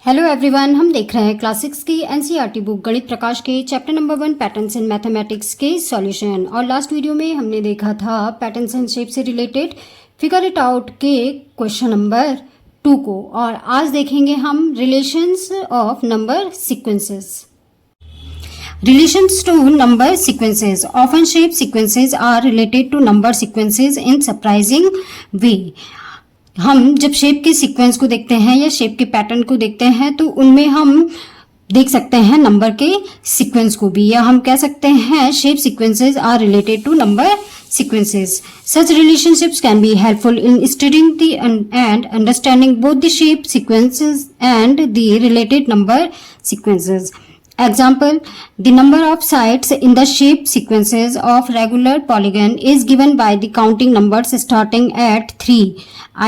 Hello everyone, हम देख रहे हैं क्लास 6 की एनसीईआरटी बुक गणित प्रकाश के chapter number 1 patterns in mathematics के सॉल्यूशन। और लास्ट वीडियो में हमने देखा था पैटर्न्स एंड शेप से रिलेटेड फिगर इट आउट के क्वेश्चन नंबर 2 को, और आज देखेंगे हम relations of number sequences. Relations to number sequences. Often shape sequences are related to number sequences in surprising way. हम जब शेप के सीक्वेंस को देखते हैं या शेप के पैटर्न को देखते हैं तो उनमें हम देख सकते हैं नंबर के सीक्वेंस को भी, या हम कह सकते हैं shape sequences are related to number sequences. Such relationships can be helpful in studying and understanding both the shape sequences and the related number sequences. Example, the number of sides in the shape sequences of regular polygon is given by the counting numbers starting at 3,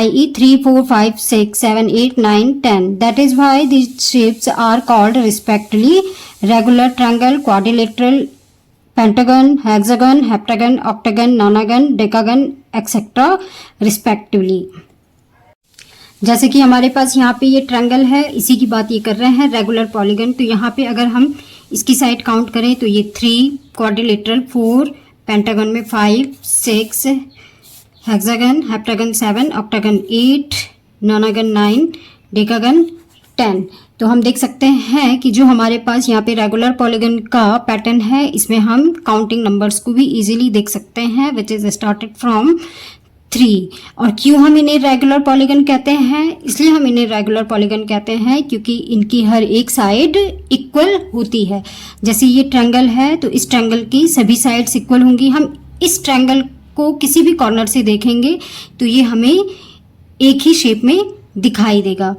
i.e. 3, 4, 5, 6, 7, 8, 9, 10. That is why these shapes are called respectively regular, triangle, quadrilateral, pentagon, hexagon, heptagon, octagon, nonagon, decagon, etc. respectively. जैसे कि हमारे पास यहाँ पे ये triangle है, इसी की बात ये कर रहे हैं, रेगुलर पॉलीगन। तो यहाँ पे अगर हम इसकी साइड काउंट करें तो ये 3, क्वाड्रिलेटरल 4, पेंटागन में 5, 6, हेक्सागन, हेप्टागन 7, ऑक्टागन 8, नोनागन 9, डेकागन 10। तो हम देख सकते हैं कि जो हमारे पास यहाँ पे रेगुलर पॉलीगन का पैटर्न है, इसमें हम काउंटिंग नंबर्स को भी इजीली देख सकते हैं, विच इज स्टार्टेड फ्रॉम 3। और क्यों हम इन्हें रेगुलर पॉलीगन कहते हैं? इसलिए हम इन्हें रेगुलर पॉलीगन कहते हैं क्योंकि इनकी हर एक साइड इक्वल होती है। जैसे ये ट्रायंगल है तो इस ट्रायंगल की सभी साइड्स इक्वल होंगी। हम इस ट्रायंगल को किसी भी कॉर्नर से देखेंगे तो ये हमें एक ही शेप में दिखाई देगा।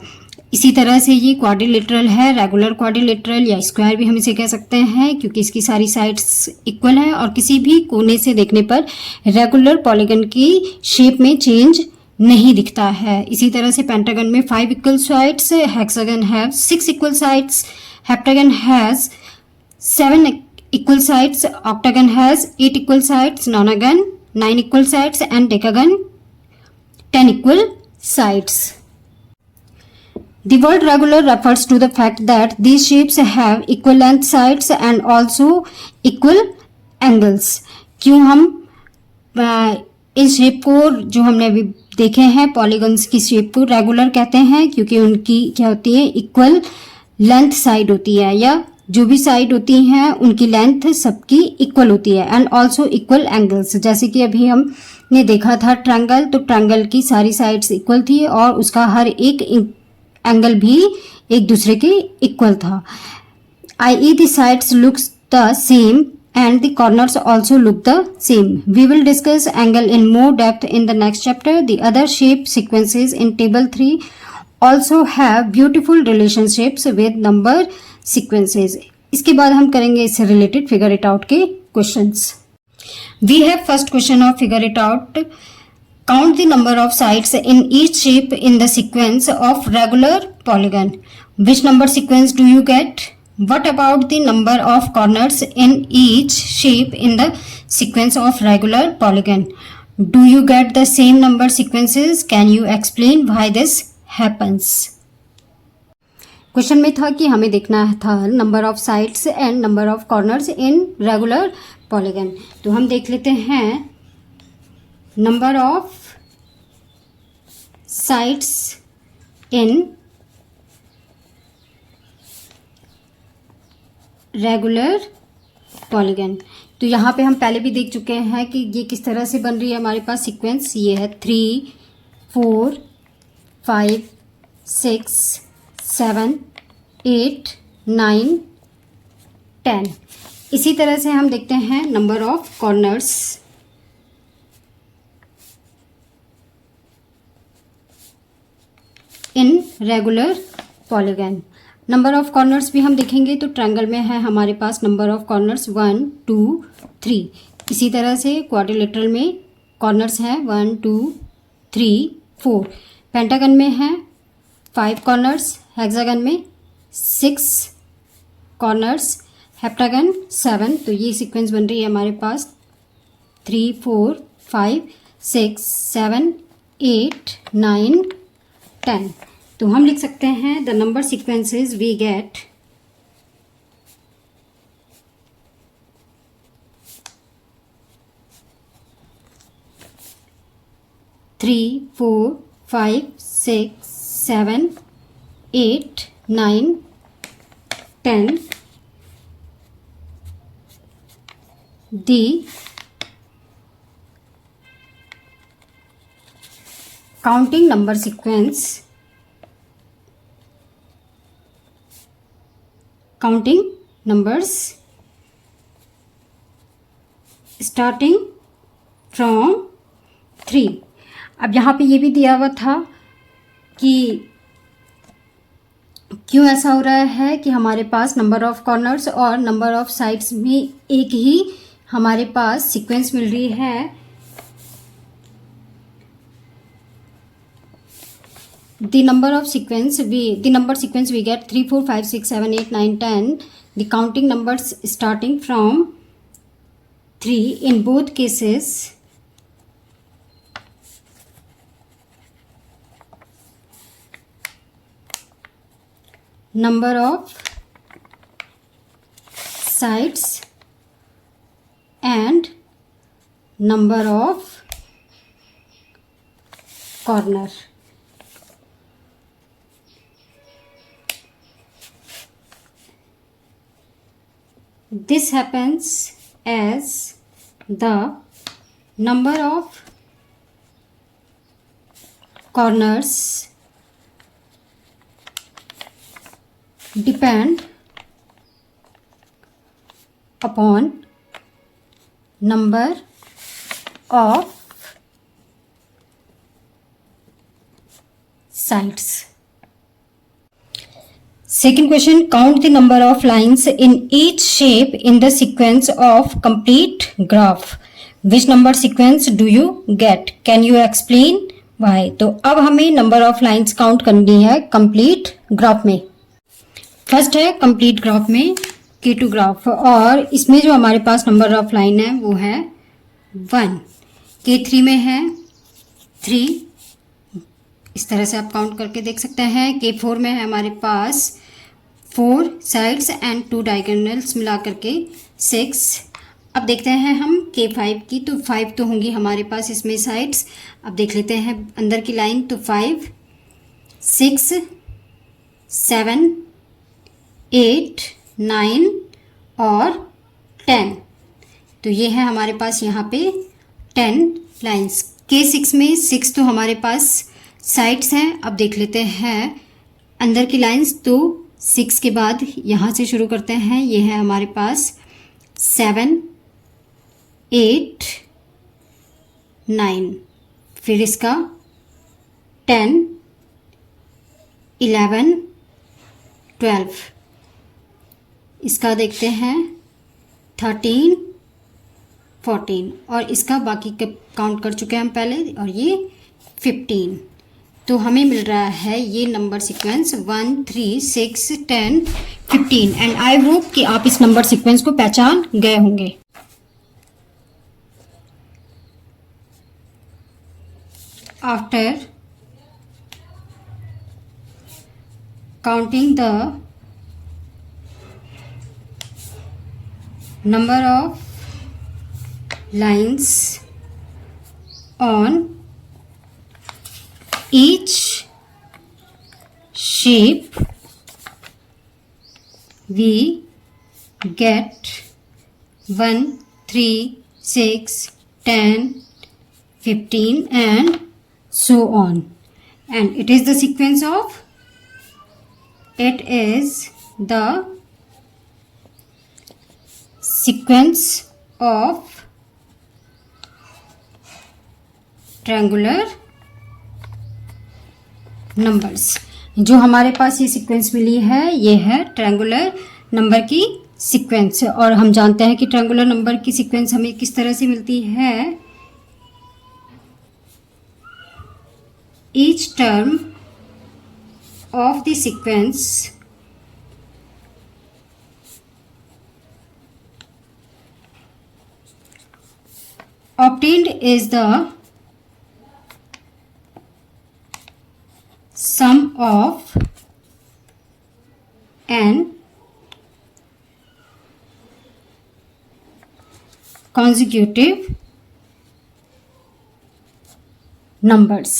इसी तरह से ये क्वाड्रिलेटरल है, रेगुलर क्वाड्रिलेटरल या स्क्वायर भी हम इसे कह सकते हैं क्योंकि इसकी सारी साइड्स इक्वल है और किसी भी कोने से देखने पर रेगुलर पॉलीगन की शेप में चेंज नहीं दिखता है। इसी तरह से पेंटागन में 5 equal sides, hexagon have 6 equal sides, heptagon has 7 equal sides, octagon has 8 equal sides, नोनागन 9 equal sides and decagon 10 equal sides. The word regular refers to the fact that these shapes have equal length sides and also equal angles. क्यों हम इस shape को, जो हमने अभी देखे हैं polygons की शेप को, रेगुलर कहते हैं क्योंकि उनकी क्या होती है, इक्वल लेंथ साइड होती है, या जो भी साइड होती हैं उनकी लेंथ सबकी इक्वल होती है, एंड ऑल्सो इक्वल एंगल्स। जैसे कि अभी हमने देखा था ट्रायंगल, तो ट्रायंगल की सारी साइड्स इक्वल थी और उसका हर एक एंगल भी एक दूसरे के इक्वल था। i.e. the sides looks the same and the corners also look the same. We will discuss angle in more depth in the next chapter. The other shape sequences in table 3 also have beautiful relationships with number sequences. इसके बाद हम करेंगे इससे related figure it out के questions. We have first question of figure it out. Count the number of sides in each shape in the sequence of regular polygon. Which number sequence do you get? What about the number of corners in each shape in the sequence of regular polygon? Do you get the same number sequences? Can you explain why this happens? Question में था कि हमें देखना था number of sides and number of corners in regular polygon. तो हम देख लेते हैं number of sides in regular polygon। तो यहाँ पे हम पहले भी देख चुके हैं कि ये किस तरह से बन रही है हमारे पास सीक्वेंस। ये है 3, 4, 5, 6, 7, 8, 9, 10। इसी तरह से हम देखते हैं number of corners. In regular polygon number of corners भी हम देखेंगे तो ट्रायंगल में है हमारे पास नंबर ऑफ कॉर्नर्स 1, 2, 3। इसी तरह से क्वाड्रिलेटरल में कॉर्नर्स हैं 1, 2, 3, 4। पेंटागन में है 5 कॉर्नर्स, हेक्सागन में 6 कॉर्नर्स, हेप्टागन 7। तो ये सीक्वेंस बन रही है हमारे पास 3, 4, 5, 6, 7, 8, 9, 10। तो हम लिख सकते हैं the number sequences we get 3, 4, 5, 6, 7, 8, 9, 10. The counting number sequence, counting numbers starting from 3. अब यहाँ पे ये भी दिया हुआ था कि क्यों ऐसा हो रहा है कि हमारे पास नंबर ऑफ कॉर्नर्स और नंबर ऑफ साइड्स में एक ही हमारे पास सीक्वेंस मिल रही है. The number sequence we get 3, 4, 5, 6, 7, 8, 9, 10. The counting numbers starting from 3 in both cases. Number of sides and number of corner. This happens as the number of corners depend upon number of sides. Second question, count the number of lines in each shape in the sequence of complete graph. Which number sequence do you get? Can you explain why? तो अब हमें number of lines count करनी है complete graph में. First है complete graph में K2 graph और इसमें जो हमारे पास नंबर ऑफ लाइन है वो है 1. K3 में है 3. इस तरह से आप काउंट करके देख सकते हैं. K4 में है हमारे पास 4 साइड्स एंड 2 डायगोनल्स मिला करके 6. अब देखते हैं हम K5 की, तो 5 तो होंगी हमारे पास इसमें साइड्स. अब देख लेते हैं अंदर की लाइन, तो 5, 6, 7, 8, 9 और 10. तो ये है हमारे पास यहाँ पे 10 लाइंस. K6 में 6 तो हमारे पास साइड्स हैं. अब देख लेते हैं अंदर की लाइंस, तो 6 के बाद यहाँ से शुरू करते हैं. ये है हमारे पास 7, 8, 9, फिर इसका 10, 11, 12, इसका देखते हैं 13, 14 और इसका बाकी के काउंट कर चुके हैं हम पहले, और ये 15. तो हमें मिल रहा है ये number sequence 1, 3, 6, 10, 15. And I hope कि आप इस नंबर सीक्वेंस को पहचान गए होंगे. After counting the number of lines on each shape we get 1, 3, 6, 10, 15 and so on. And it is the sequence of triangular numbers. जो हमारे पास ये सीक्वेंस मिली है ये है ट्रायंगुलर नंबर की सीक्वेंस. और हम जानते हैं कि ट्रायंगुलर नंबर की सीक्वेंस हमें किस तरह से मिलती है. Each term of the sequence obtained is the sum of n consecutive numbers।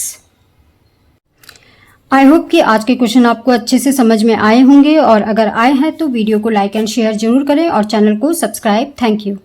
I hope कि आज के क्वेश्चन आपको अच्छे से समझ में आए होंगे, और अगर आए हैं तो वीडियो को लाइक एंड शेयर जरूर करें और चैनल को सब्सक्राइब। Thank you.